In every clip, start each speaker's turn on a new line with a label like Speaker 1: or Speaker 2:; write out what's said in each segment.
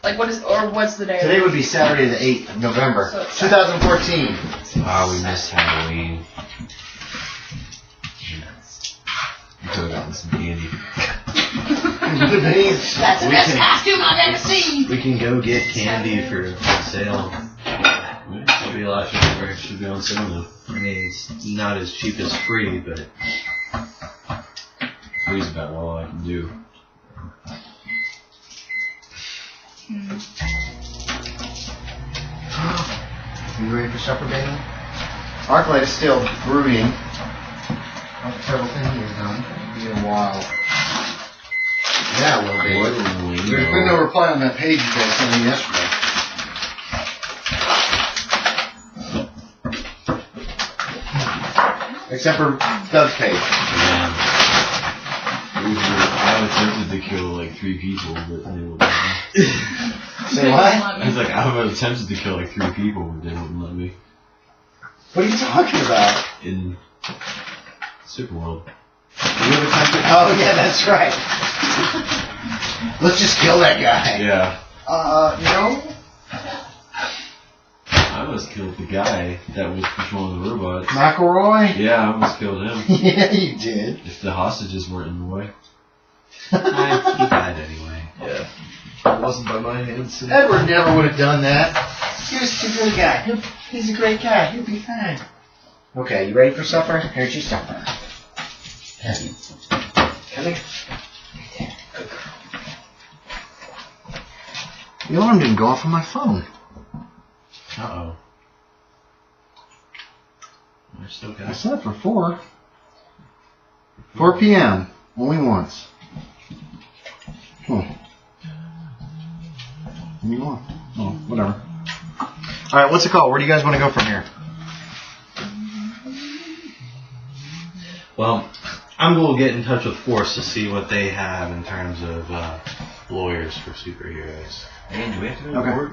Speaker 1: Like what's the day?
Speaker 2: Today would be Saturday the 8th of November,
Speaker 1: So it's
Speaker 2: 2014.
Speaker 3: Ah, we missed Halloween. We could have gotten some candy.
Speaker 1: That's the best costume I've ever seen.
Speaker 3: We can go get candy for sale. It should be a lot cheaper. It should be on sale though. I mean, it's not as cheap as free, but free's about all I can do.
Speaker 2: You ready for supper, baby? Arclight is still brooding. What a terrible thing he has done. It'll be a while. Yeah, it will be. There's been no reply on that page you guys sent me yesterday. Except for Doug's page.
Speaker 3: Yeah. I attempted to kill like 3 people, but they wouldn't let me.
Speaker 2: Say what?
Speaker 3: I was like, I attempted to kill like 3 people, but they wouldn't let me.
Speaker 2: What are you talking about?
Speaker 3: In Superworld.
Speaker 2: You have attempted? Oh, yeah, that's right. Let's just kill that guy.
Speaker 3: Yeah.
Speaker 2: No?
Speaker 3: I almost killed the guy that was patrolling the robots.
Speaker 2: McElroy?
Speaker 3: Yeah, I almost killed him.
Speaker 2: Yeah, you did.
Speaker 3: If the hostages weren't in the way.
Speaker 4: He died anyway.
Speaker 3: Yeah. It wasn't by my hands.
Speaker 2: Edward never would have done that. He was a good guy. He's a great guy. He'll be fine. Okay, you ready for supper? Here's your supper. Come here. Good girl. The alarm didn't go off on my phone.
Speaker 3: Uh-oh. I still got
Speaker 2: I set it for 4. 4 p.m. Only once. Oh. What do you want? Oh, whatever. Alright, what's it called? Where do you guys want to go from here?
Speaker 4: Well, I'm going to get in touch with Force to see what they have in terms of lawyers for superheroes.
Speaker 3: And do we have to go to
Speaker 2: Okay.
Speaker 3: court?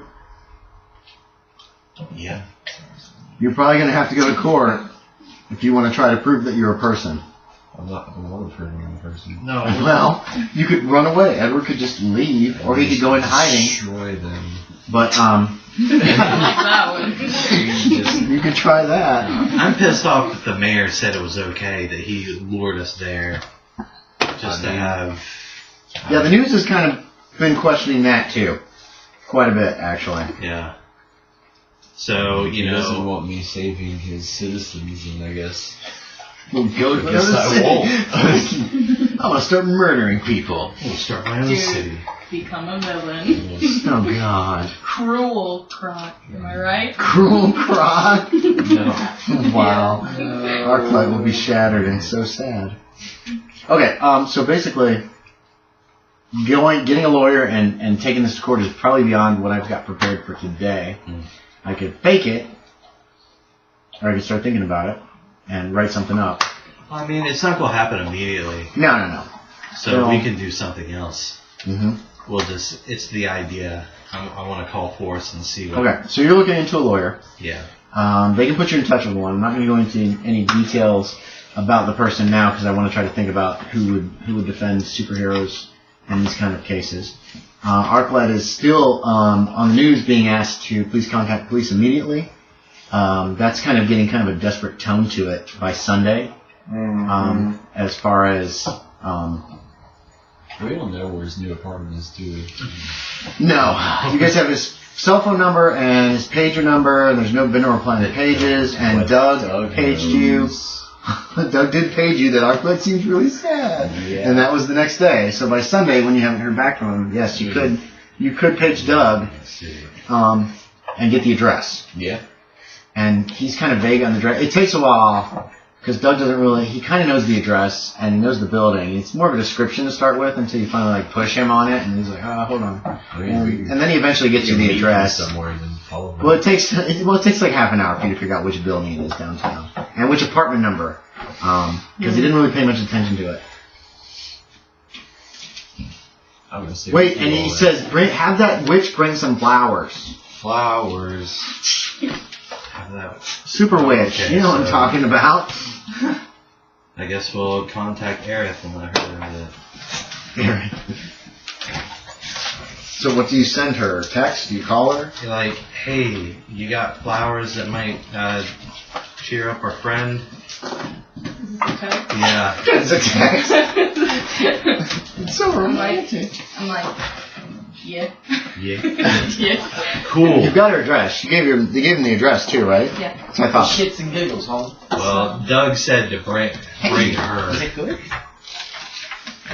Speaker 4: Yeah.
Speaker 2: You're probably going to have to go to court if you want to try to prove that you're a person.
Speaker 3: I'm not a person.
Speaker 4: No.
Speaker 2: Well, you could run away. Edward could just leave, or he could go into hiding.
Speaker 3: Destroy them.
Speaker 2: But,
Speaker 1: I like that one.
Speaker 2: you could try that.
Speaker 4: I'm pissed off that the mayor said it was okay that he lured us there just to have...
Speaker 2: Yeah, the news has kind of been questioning that, too. Quite a bit, actually.
Speaker 4: Yeah. So,
Speaker 3: He doesn't want me saving his citizens, and I guess...
Speaker 2: Well, go to
Speaker 3: guess I
Speaker 2: won't. I'm going to start murdering people.
Speaker 4: We'll start my own
Speaker 1: Dude,
Speaker 4: city.
Speaker 1: become a villain.
Speaker 2: Oh, God.
Speaker 1: Cruel Croc, am I right?
Speaker 2: Cruel Croc.
Speaker 3: No.
Speaker 2: Wow. Arclight will be shattered and so sad. Okay, so basically, getting a lawyer and taking this to court is probably beyond what I've got prepared for today. I could fake it, or I could start thinking about it and write something up.
Speaker 4: I mean, it's not going to happen immediately.
Speaker 2: No.
Speaker 4: So we can do something else.
Speaker 2: Mm-hmm.
Speaker 4: It's the idea. I want to call Force and see what...
Speaker 2: Okay, so you're looking into a lawyer.
Speaker 4: Yeah.
Speaker 2: They can put you in touch with one. I'm not going to go into any details about the person now because I want to try to think about who would defend superheroes in these kind of cases. Arclight is still on the news being asked to please contact police immediately. That's kind of getting kind of a desperate tone to it by Sunday. As far as...
Speaker 3: We don't know where his new apartment is, do we?
Speaker 2: No. You guys have his cell phone number and his pager number, and there's been no reply to the pages, and Doug paged you. Doug did page you that Arclight seems really sad.
Speaker 3: Yeah.
Speaker 2: And that was the next day. So by Sunday, when you haven't heard back from him, yes, you could page Doug and get the address.
Speaker 3: Yeah.
Speaker 2: And he's kind of vague on the address. It takes a while because Doug doesn't really, he kind of knows the address and he knows the building. It's more of a description to start with until you finally like push him on it and he's like, hold on. And then he eventually gets you the address.
Speaker 3: Somewhere and then follow him.
Speaker 2: Well, it takes like half an hour for you to figure out which building it is downtown and which apartment number, because he didn't really pay much attention to it.
Speaker 3: I'm gonna say
Speaker 2: Wait, and he says, have that witch bring some flowers.
Speaker 3: flowers.
Speaker 4: Have that.
Speaker 2: Super witch,
Speaker 4: Okay,
Speaker 2: you know what I'm
Speaker 4: so-
Speaker 2: talking about.
Speaker 4: I guess we'll contact Aerith and let her know that.
Speaker 2: So what do you send her? Text? Do you call her?
Speaker 4: You're like, hey, you got flowers that might cheer up our friend?
Speaker 1: Okay.
Speaker 4: Yeah.
Speaker 2: It's a text. It's so
Speaker 1: I'm
Speaker 2: romantic.
Speaker 1: yeah.
Speaker 4: Yeah.
Speaker 1: Yeah.
Speaker 4: Cool.
Speaker 2: You've got her address. They gave him the address too, right?
Speaker 1: Yeah.
Speaker 2: That's what I thought.
Speaker 5: Shits and giggles, huh?
Speaker 4: Well, Doug said to bring her.
Speaker 2: Is it good?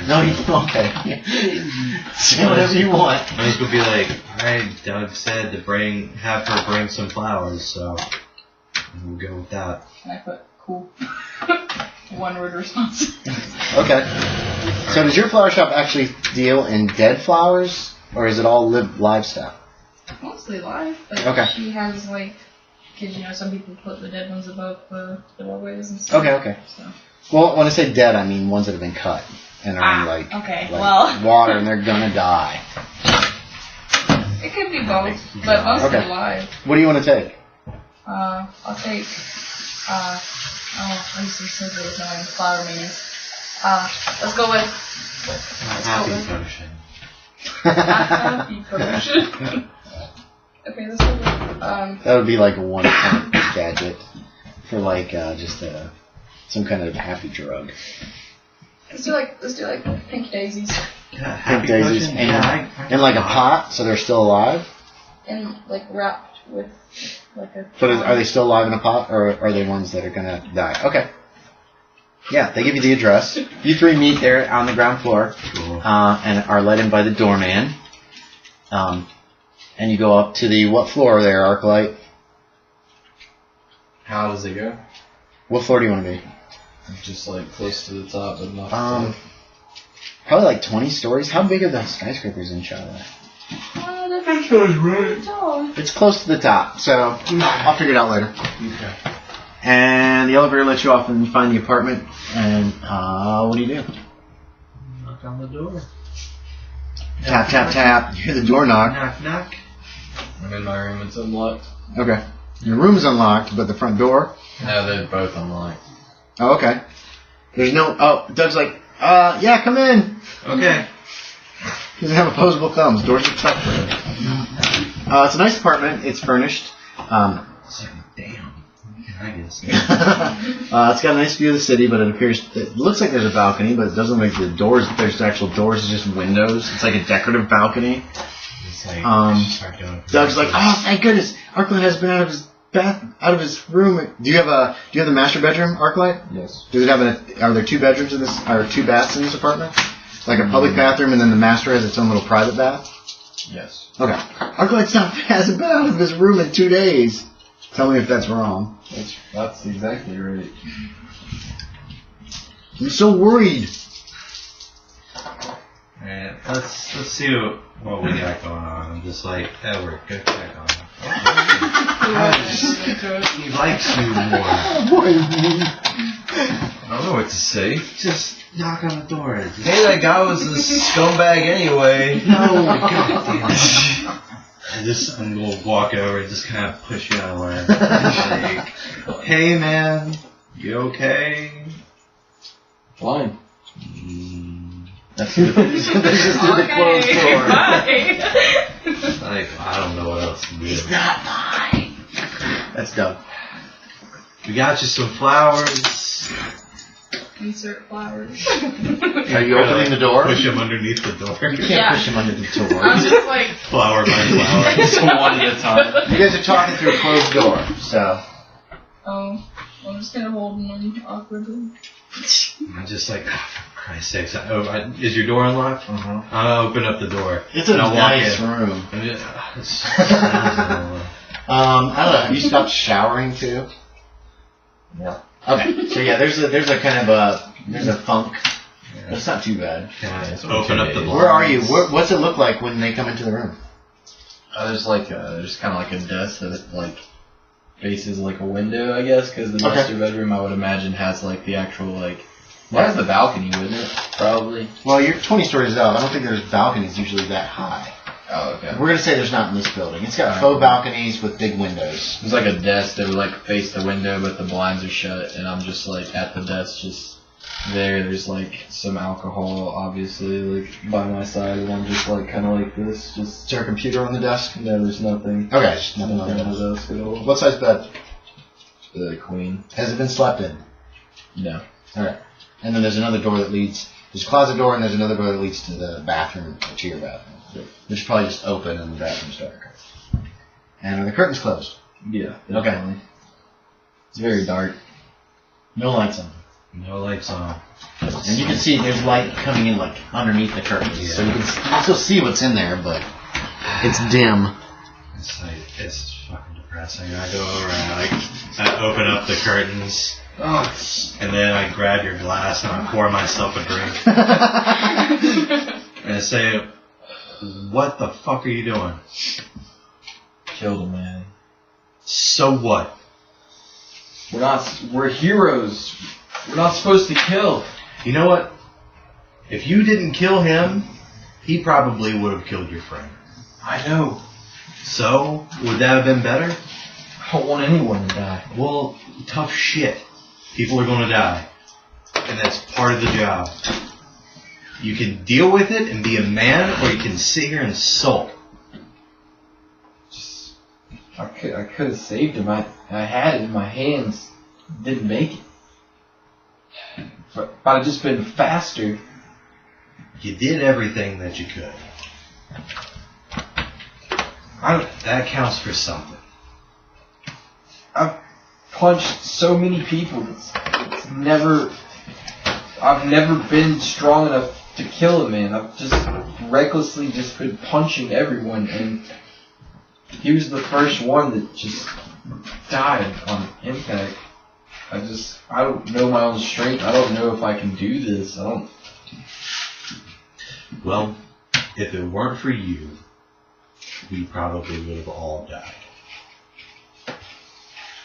Speaker 2: No, okay. Say whatever you want.
Speaker 4: I was gonna be like, alright, Doug said to have her bring some flowers, so we'll go with that.
Speaker 1: And I put cool. One word response.
Speaker 2: Okay. So does your flower shop actually deal in dead flowers, or is it all live stuff?
Speaker 1: Mostly live, but
Speaker 2: Okay.
Speaker 1: she has like, because you know some people put the dead ones above the doorways and stuff.
Speaker 2: Okay.
Speaker 1: So.
Speaker 2: Well, when I say dead, I mean ones that have been cut and are in
Speaker 1: okay,
Speaker 2: like
Speaker 1: well.
Speaker 2: water and they're gonna die.
Speaker 1: It could be both, but mostly
Speaker 2: Okay.
Speaker 1: live.
Speaker 2: What do you want to take?
Speaker 1: I'll take, I used to say the annoying flower meanings. Let's go with
Speaker 4: Happy potion.
Speaker 1: happy potion. Okay, let's go with,
Speaker 2: That would be like a one-point gadget for like just some kind of happy drug.
Speaker 1: let's do like pink daisies
Speaker 4: Yeah,
Speaker 2: Pink
Speaker 4: happy
Speaker 2: daisies
Speaker 4: potion.
Speaker 2: and,
Speaker 4: Yeah,
Speaker 2: in like a pot, so they're still alive.
Speaker 1: and like wrapped with like a.
Speaker 2: But are they still alive in a pot, or are they ones that are gonna die? Okay. Yeah, they give you the address. You three meet there on the ground floor,
Speaker 4: Cool.
Speaker 2: and are let in by the doorman. And you go up to the what floor there, Arclight?
Speaker 5: How does it go?
Speaker 2: What floor do you want to be?
Speaker 5: Just like close to the top, but not.
Speaker 2: Probably like 20 stories. How big are the skyscrapers in Charlotte? It's close to the top, so I'll figure it out later.
Speaker 5: Okay.
Speaker 2: And the elevator lets you off and you find the apartment. And what do you do?
Speaker 4: Knock on the door.
Speaker 2: Tap, tap, tap. You hear the door knock.
Speaker 4: Knock, knock.
Speaker 5: I'm in my room. It's unlocked.
Speaker 2: Okay. Your room's unlocked, but the front door?
Speaker 5: No, they're both unlocked.
Speaker 2: Oh, okay. There's no... Oh, Doug's like, yeah, come in.
Speaker 4: Okay.
Speaker 2: He doesn't have opposable thumbs. Doors are tough for him. It's a nice apartment. It's furnished.
Speaker 4: It's like, damn. I guess.
Speaker 2: It's got a nice view of the city, but it looks like there's a balcony, but it doesn't look like the doors. There's actual doors. It's just windows. It's like a decorative balcony.
Speaker 4: It's like, start doing
Speaker 2: Doug's like, oh, thank goodness, Arclight has been out of his room. Do you have the master bedroom, Arclight?
Speaker 5: Yes.
Speaker 2: Does it have are there 2 bedrooms in this, or 2 baths in this apartment? Like a public bathroom, and then the master has its own little private bath?
Speaker 5: Yes.
Speaker 2: Okay. Arclight hasn't been out of his room in 2 days. Tell me if that's wrong.
Speaker 5: That's exactly right.
Speaker 2: I'm so worried.
Speaker 4: Alright, let's see what we got going on. I'm just like, Edward, go check on him. He likes you more.
Speaker 5: I don't know what to say.
Speaker 4: Just knock on the door.
Speaker 5: Hey, that guy was a scumbag anyway.
Speaker 4: No, goddamn. I'm gonna walk over and just kind of push you out of the way. Like, hey man, you okay?
Speaker 5: Fine.
Speaker 2: That's just through the closed door.
Speaker 4: Like, I don't know what else to do.
Speaker 2: He's not mine. That's Doug.
Speaker 4: We got you some flowers.
Speaker 1: Insert flowers.
Speaker 2: Are you opening the door?
Speaker 4: Push him underneath the door.
Speaker 2: You can't
Speaker 1: Yeah.
Speaker 2: push him under the door.
Speaker 1: I'm just like.
Speaker 4: Flower by flower.
Speaker 5: Just one at a time.
Speaker 2: You guys are talking through a closed door, so.
Speaker 1: Oh, I'm just kind of holding them awkwardly.
Speaker 4: I'm just like, oh, for Christ's sakes. Is your door unlocked?
Speaker 5: Uh-huh.
Speaker 4: I'll open up the door.
Speaker 2: It's a
Speaker 4: and I'll
Speaker 2: nice
Speaker 4: walk
Speaker 2: room.
Speaker 4: in. I'm just,
Speaker 2: I don't know. Have you stopped showering too?
Speaker 5: Yeah.
Speaker 2: Okay. So yeah, there's a kind of there's a funk. But it's not too bad.
Speaker 4: Can I
Speaker 5: It's
Speaker 4: open up the
Speaker 5: okay.
Speaker 4: door?
Speaker 2: Where are you? What's it look like when they come into the room?
Speaker 5: There's kind of like a desk that like faces like a window, I guess, because the
Speaker 2: Okay.
Speaker 5: master bedroom I would imagine has like the actual like. Well, has the balcony, wouldn't it? Probably.
Speaker 2: Well, you're 20 stories up. I don't think there's balconies usually that high.
Speaker 5: Oh, okay.
Speaker 2: We're gonna say there's not in this building. It's got faux balconies with big windows.
Speaker 5: There's like a desk that would like face the window, but the blinds are shut, and I'm just like at the desk, just there's like some alcohol, obviously, like by my side, and I'm just like kind of like this. Just
Speaker 2: Is there a computer on the desk?
Speaker 5: no, there's nothing.
Speaker 2: Okay, just nothing on
Speaker 5: Nothing
Speaker 2: the
Speaker 5: on the
Speaker 2: desk.
Speaker 5: desk at all.
Speaker 2: What size bed?
Speaker 5: The queen.
Speaker 2: Has it been slept in?
Speaker 5: No.
Speaker 2: Alright. And then there's another door that leads, there's a closet door and there's another door that leads to the bathroom, to your bathroom. Which is probably just open and the bathroom's dark. And are the curtains closed?
Speaker 5: Yeah.
Speaker 2: Okay.
Speaker 5: Definitely. It's very dark.
Speaker 2: No lights on.
Speaker 3: No lights on.
Speaker 2: And you can see there's light coming in like underneath the curtains.
Speaker 3: Yeah.
Speaker 2: So you can still see what's in there, but it's dim.
Speaker 3: It's like, it's fucking depressing. I go over and I open up the curtains, and then I grab your glass and I pour myself a drink. And I say, what the fuck are you doing?
Speaker 5: Killed a man.
Speaker 3: So what?
Speaker 5: We're heroes. We're not supposed to kill.
Speaker 3: You know what? If you didn't kill him, he probably would have killed your friend.
Speaker 5: I know.
Speaker 3: So, would that have been better?
Speaker 5: I don't want anyone to die.
Speaker 3: Well, tough shit. People are going to die. And that's part of the job. You can deal with it and be a man, or you can sit here and sulk.
Speaker 5: I could have saved him. I had it in my hands. Didn't make it. But if I'd just been faster.
Speaker 3: You did everything that you could. That counts for something.
Speaker 5: I've punched so many people. I've never been strong enough to kill a man. I've just recklessly just been punching everyone, and he was the first one that just died on impact. I don't know my own strength. I don't know if I can do this.
Speaker 3: Well, if it weren't for you, we probably would have all died.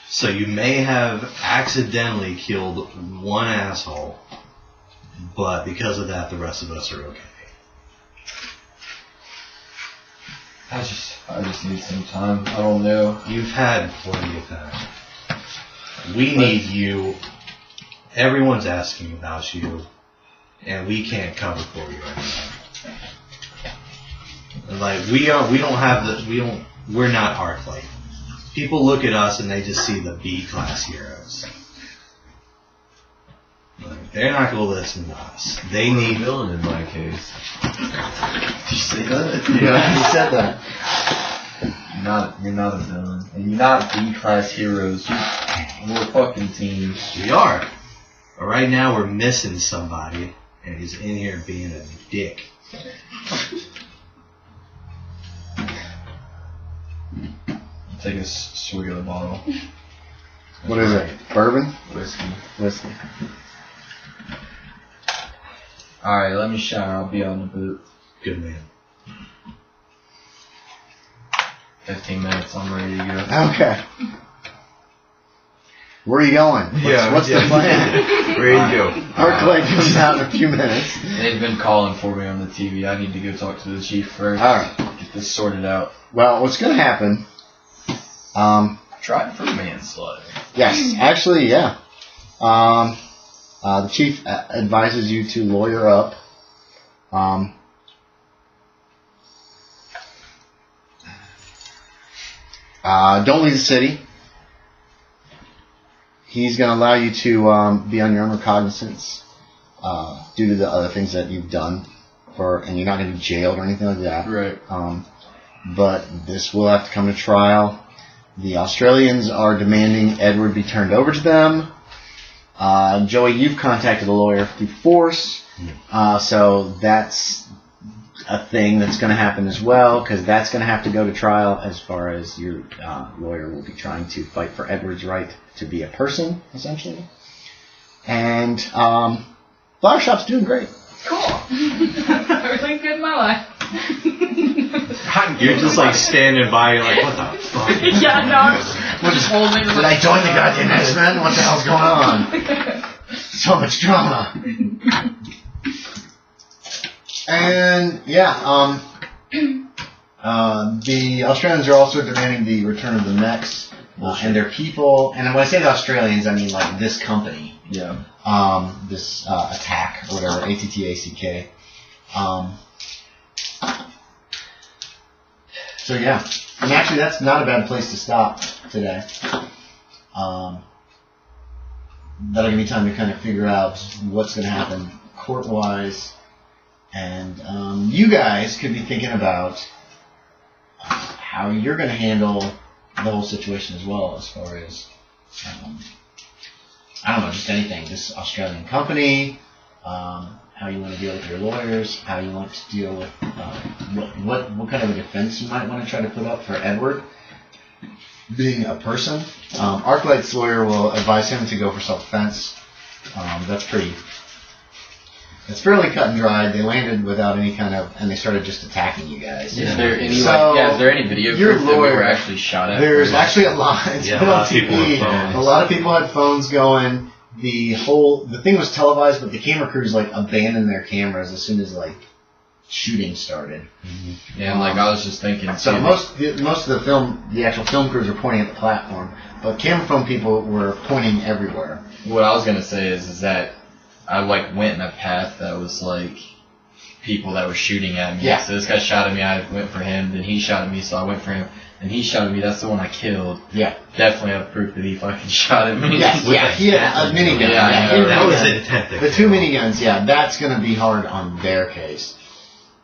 Speaker 3: So you may have accidentally killed one asshole, but because of that, the rest of us are okay.
Speaker 5: I just need some time. I don't know.
Speaker 3: You've had plenty of time. We need you. Everyone's asking about you, and we can't cover for you right now. Like we're not Arclight. People look at us and they just see the B-class heroes. Like, they're not going to listen to us. They need
Speaker 4: villain in my case.
Speaker 5: Did you say that?
Speaker 2: Yeah, you said that.
Speaker 5: You're not a villain, and you're not B-class heroes. We're a fucking team.
Speaker 3: We are. But right now we're missing somebody, and he's in here being a dick.
Speaker 5: Take a swig of the bottle.
Speaker 2: What is it? Bourbon?
Speaker 5: Whiskey. Alright, let me shower. I'll be on the boot.
Speaker 3: Good man.
Speaker 5: 15 minutes, I'm ready to go.
Speaker 2: Okay. Where are you going? What's the plan?
Speaker 4: Where you go?
Speaker 2: Arclight comes out in a few minutes.
Speaker 5: They've been calling for me on the TV. I need to go talk to the chief first.
Speaker 2: Alright.
Speaker 5: Get this sorted out.
Speaker 2: Well, what's going to happen...
Speaker 5: Tried for manslaughter.
Speaker 2: Yes, actually, yeah. The chief advises you to lawyer up. Don't leave the city. He's going to allow you to be on your own recognizance due to the other things that you've done, and you're not going to be jailed or anything like that.
Speaker 5: Right.
Speaker 2: But this will have to come to trial. The Australians are demanding Edward be turned over to them. Joey, you've contacted a lawyer through force, so that's a thing that's going to happen as well, because that's going to have to go to trial as far as your lawyer will be trying to fight for Edward's right to be a person, essentially. And Flower Shop's doing great.
Speaker 1: Cool. Everything's good in my life.
Speaker 3: You're just like standing by, you're like, what the fuck?
Speaker 1: Yeah, no, I'm just holding.
Speaker 2: Did I join the goddamn X-Men? What the hell's going on? So much drama. And yeah, the Australians are also demanding the return of the mechs and their people. And when I say the Australians, I mean like this company.
Speaker 5: Yeah.
Speaker 2: this attack or whatever, ATTACK. So yeah, and actually that's not a bad place to stop today. That'll give me time to kind of figure out what's going to happen court-wise, and you guys could be thinking about how you're going to handle the whole situation as well, as far as I don't know, just anything, this Australian company, how you want to deal with your lawyers, how you want to deal with what kind of a defense you might want to try to put up for Edward being a person. Arclight's lawyer will advise him to go for self-defense. It's fairly cut and dried. They landed without any kind of, and they started just attacking you guys.
Speaker 5: Is there any
Speaker 2: is
Speaker 5: there any video
Speaker 2: your
Speaker 5: proof that we
Speaker 2: lawyer-
Speaker 5: were actually shot at?
Speaker 2: There's actually a lot. It's
Speaker 3: Yeah,
Speaker 2: been
Speaker 3: a
Speaker 2: on
Speaker 3: lot of people
Speaker 2: TV.
Speaker 3: with phones.
Speaker 2: A lot of people had phones going. The thing was televised, but the camera crews like abandoned their cameras as soon as like shooting started.
Speaker 5: Yeah, and like I was just thinking.
Speaker 2: So
Speaker 5: too,
Speaker 2: most of the actual film crews were pointing at the platform, but camera phone people were pointing everywhere.
Speaker 5: what I was gonna say is that I like went in a path that was like people that were shooting at me.
Speaker 2: Yeah.
Speaker 5: So this guy shot at me, I went for him. Then he shot at me, so I went for him. And he shot at me. That's the one I killed.
Speaker 2: Yeah.
Speaker 5: Definitely have proof that he fucking shot at me.
Speaker 2: Yeah, he had a minigun.
Speaker 5: Yeah, I know,
Speaker 2: he had a
Speaker 3: That was
Speaker 2: minigun.
Speaker 3: intent.
Speaker 2: The two miniguns, yeah, that's going to be hard on their case.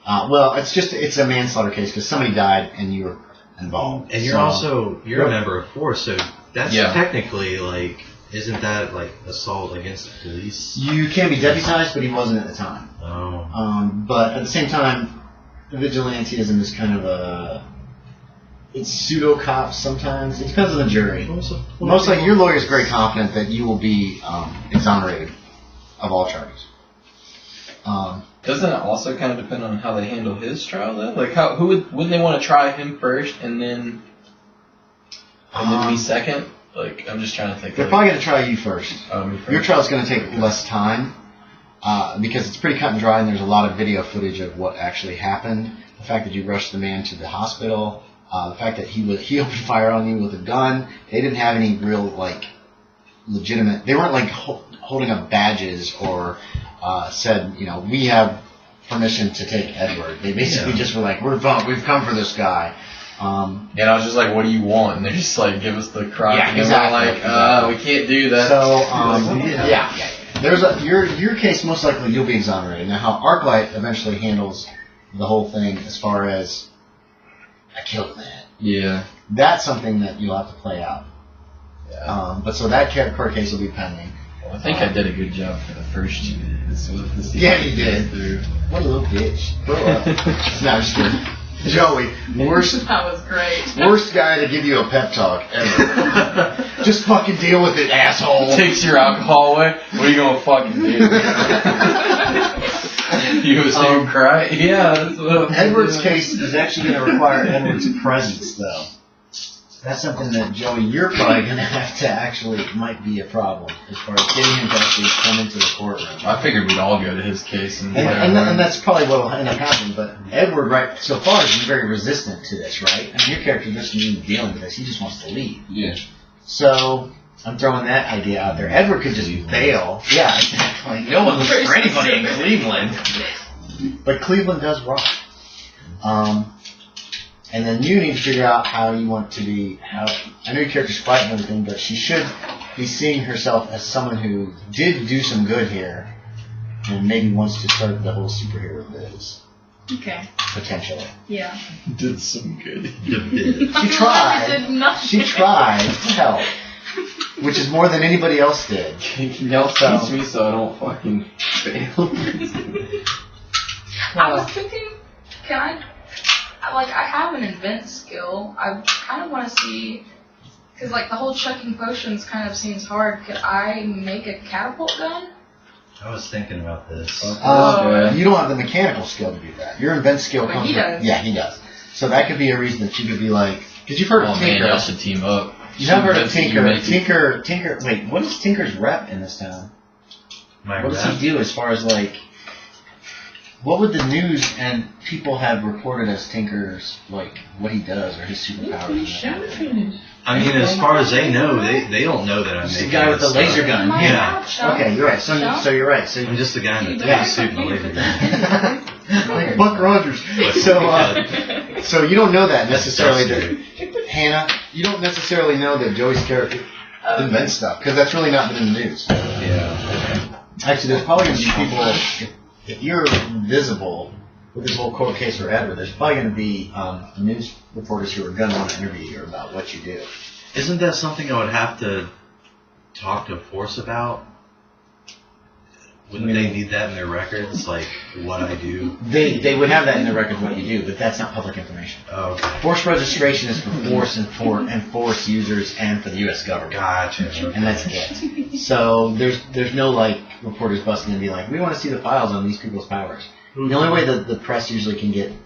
Speaker 2: Well, it's a manslaughter case because somebody died and you were involved.
Speaker 3: And you're a member of force, so that's technically like, isn't that like assault against the police?
Speaker 2: You can be deputized, but he wasn't at the time.
Speaker 3: Oh.
Speaker 2: But at the same time, vigilantism is kind of it's pseudo cops sometimes. It depends on the jury. Most likely, your lawyer is very confident that you will be exonerated of all charges.
Speaker 5: Doesn't it also kind of depend on how they handle his trial though? Like wouldn't they want to try him first and then me second? Like I'm just trying to think.
Speaker 2: They're probably going to try you first.
Speaker 5: Me first.
Speaker 2: Your trial's going to take less time because it's pretty cut and dry, and there's a lot of video footage of what actually happened. The fact that you rushed the man to the hospital, the fact that he opened fire on you with a gun. They didn't have any real like legitimate. They weren't like holding up badges or said, we have permission to take Edward. They basically just were like, we've come for this guy.
Speaker 5: And I was just like, what do you want? And they're just like, give us the crock.
Speaker 2: Yeah,
Speaker 5: and
Speaker 2: exactly.
Speaker 5: we're like, we can't do that.
Speaker 2: So, there's your case, most likely you'll be exonerated. Now, how Arclight eventually handles the whole thing as far as, I killed a man.
Speaker 5: Yeah.
Speaker 2: That's something that you'll have to play out.
Speaker 5: Yeah.
Speaker 2: But so that court case will be pending.
Speaker 5: Well, I think I did a good job for the first two.
Speaker 2: Yeah, you did. What a little bitch. Grow up. No, I'm just kidding. Joey, worst
Speaker 1: That was great.
Speaker 2: worst guy to give you a pep talk ever. Just fucking deal with it, asshole.
Speaker 5: Takes your alcohol away. What are you gonna fucking do? You assume cry? Yeah. That's what
Speaker 2: Edward's case is actually going to require Edward's presence, though. That's something that, Joey, you're probably going to have to actually, might be a problem as far as getting him to actually come into the courtroom.
Speaker 5: I figured we'd all go to his case and
Speaker 2: And that's probably what will end up happening, but Edward, right, so far has been very resistant to this, right? I mean, your character doesn't even dealing with this, he just wants to leave.
Speaker 5: Yeah.
Speaker 2: So, I'm throwing that idea out there. Edward could just bail. Yeah, exactly. No one looks for anybody in Cleveland. But Cleveland does rock. And then you need to figure out how you want to be. I know your character's fighting and everything, but she should be seeing herself as someone who did do some good here, and maybe wants to start the whole superhero biz.
Speaker 1: Okay.
Speaker 2: Potentially.
Speaker 1: Yeah.
Speaker 5: did some good.
Speaker 2: She tried.
Speaker 1: I did nothing.
Speaker 2: She tried to help, which is more than anybody else did.
Speaker 5: Y'all teach me so I don't fucking fail.
Speaker 1: I was thinking, I have an invent skill. I kind of want to see, because the whole chucking potions kind of seems hard. Could I make a catapult gun?
Speaker 3: I was thinking about this.
Speaker 2: You don't have the mechanical skill to do that. Your invent skill
Speaker 1: But
Speaker 2: comes
Speaker 1: he
Speaker 2: from...
Speaker 1: does.
Speaker 2: Yeah, he does. So that could be a reason that you could be like... Because you've heard
Speaker 5: Oh
Speaker 2: of
Speaker 5: man,
Speaker 2: Tinker.
Speaker 5: y'all should team up.
Speaker 2: You have heard of
Speaker 5: Tinker.
Speaker 2: Tinker... Wait, what is Tinker's rep in this town?
Speaker 3: My
Speaker 2: What does
Speaker 3: rep?
Speaker 2: he do as far as what would the news and people have reported as Tinker's, like, what he does or his superpowers?
Speaker 3: I mean, as far as they know, they don't know that I'm
Speaker 2: He's
Speaker 3: making
Speaker 2: the guy with the
Speaker 3: this
Speaker 2: laser
Speaker 3: stuff.
Speaker 2: gun.
Speaker 1: Yeah.
Speaker 2: Okay, you're right. So you're right. So
Speaker 3: I'm just the guy in the
Speaker 1: Yeah.
Speaker 3: suit and the laser gun.
Speaker 2: like Buck Rogers. So you don't know that necessarily, that, Hannah. You don't necessarily know that Joey's character invents stuff because that's really not been in the news.
Speaker 3: Yeah.
Speaker 2: Actually, there's probably going to be people. If you're invisible with this whole court case or ever, there's probably going to be news reporters who are going to want to interview you about what you do.
Speaker 3: Isn't that something I would have to talk to Force about? Wouldn't they need that in their records, like what I do?
Speaker 2: They would have that in their records what you do, but that's not public information.
Speaker 3: Oh, okay.
Speaker 2: Force registration is for Force and Force users and for the U.S. government.
Speaker 3: Gotcha.
Speaker 2: And that's it. So there's no like reporters busting and be like, we want to see the files on these people's powers. The only way that the press usually can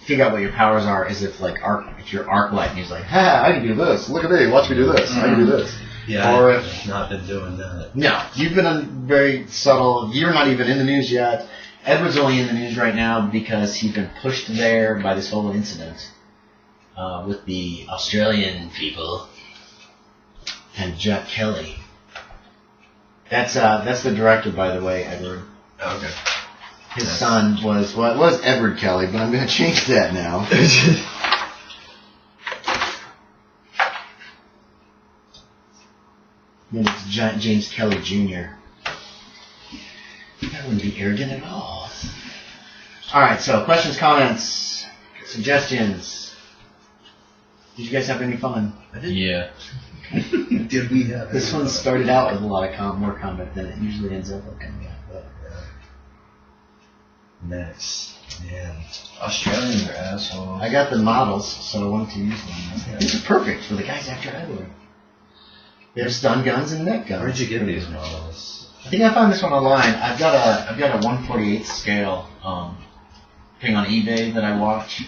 Speaker 2: figure out what your powers are is if like if you're Arclight and he's like, ha, I can do this. Look at me, watch me do this. I can do this.
Speaker 3: Yeah,
Speaker 2: Or
Speaker 3: I've not been doing that.
Speaker 2: No, you've been very subtle. You're not even in the news yet. Edward's only in the news right now because he's been pushed there by this whole incident with the Australian people and Jack Kelly. That's the director, by the way, Edward.
Speaker 3: Okay.
Speaker 2: His son was, well, it was Edward Kelly, but I'm going to change that now. And it's James Kelly Jr. That wouldn't be arrogant at all. Alright, so questions, comments, suggestions. Did you guys have any fun?
Speaker 5: Yeah.
Speaker 3: Did we have
Speaker 2: This one started out with a lot of more comment than it usually ends up with.
Speaker 3: Nice. Man.
Speaker 5: Australians are assholes.
Speaker 2: I got the models, so I wanted to use them. These are perfect for the guys after Edward. They have stun guns and net guns.
Speaker 3: Where'd you get these models?
Speaker 2: I think I found this one online. I've got a 1/48 scale thing on eBay that I watch.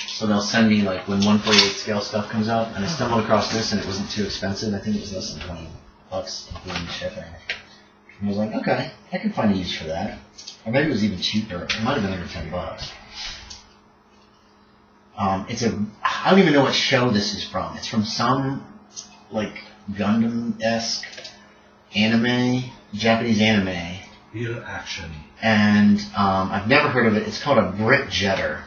Speaker 2: So they'll send me like when 1/48 scale stuff comes out, and I stumbled across this and it wasn't too expensive. I think it was less than $20 including shipping. And I was like, okay, I can find a use for that. Or maybe it was even cheaper. It might have been under $10. I don't even know what show this is from. It's from some like Gundam-esque anime, Japanese anime.
Speaker 3: Real action.
Speaker 2: And I've never heard of it. It's called a Brit Jetter.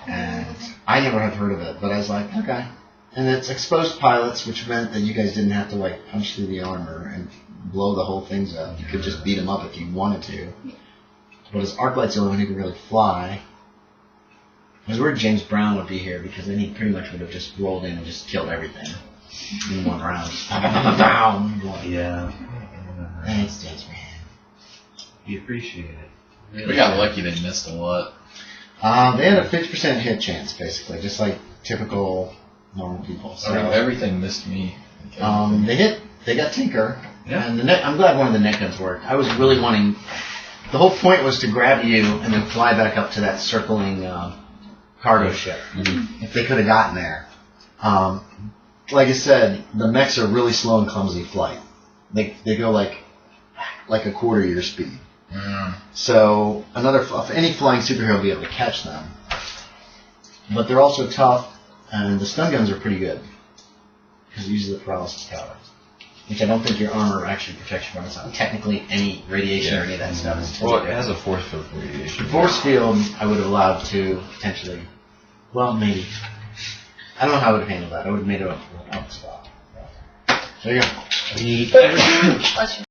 Speaker 2: And I never had heard of it, but I was like, okay. And it's exposed pilots, which meant that you guys didn't have to like punch through the armor and blow the whole things up. You could just beat them up if you wanted to. But as Arclight's the only one who can really fly. I was worried James Brown would be here because then he pretty much would have just rolled in and just killed everything in one round.
Speaker 3: Yeah.
Speaker 2: Thanks, James Brown.
Speaker 3: We appreciate it. Really.
Speaker 5: We got lucky they missed a lot.
Speaker 2: They had a 50% hit chance, basically, just like typical normal people. So,
Speaker 5: I mean, everything missed me.
Speaker 2: they got Tinker,
Speaker 3: Yeah.
Speaker 2: and I'm glad one of the net guns worked. I was really wanting, the whole point was to grab you and then fly back up to that circling cargo ship, if they could have gotten there. Like I said, the mechs are really slow and clumsy flight. They go like a quarter your speed. So any flying superhero will be able to catch them. But they're also tough, and the stun guns are pretty good because it uses the paralysis power, which I don't think your armor actually protects you from. It's not technically any radiation or any of that stuff.
Speaker 5: Well, it has a force field for radiation.
Speaker 2: The force field I would have allowed to potentially, well, maybe. I don't know how I would have handled that. I would have made it up spot. There you go.
Speaker 1: Bless you.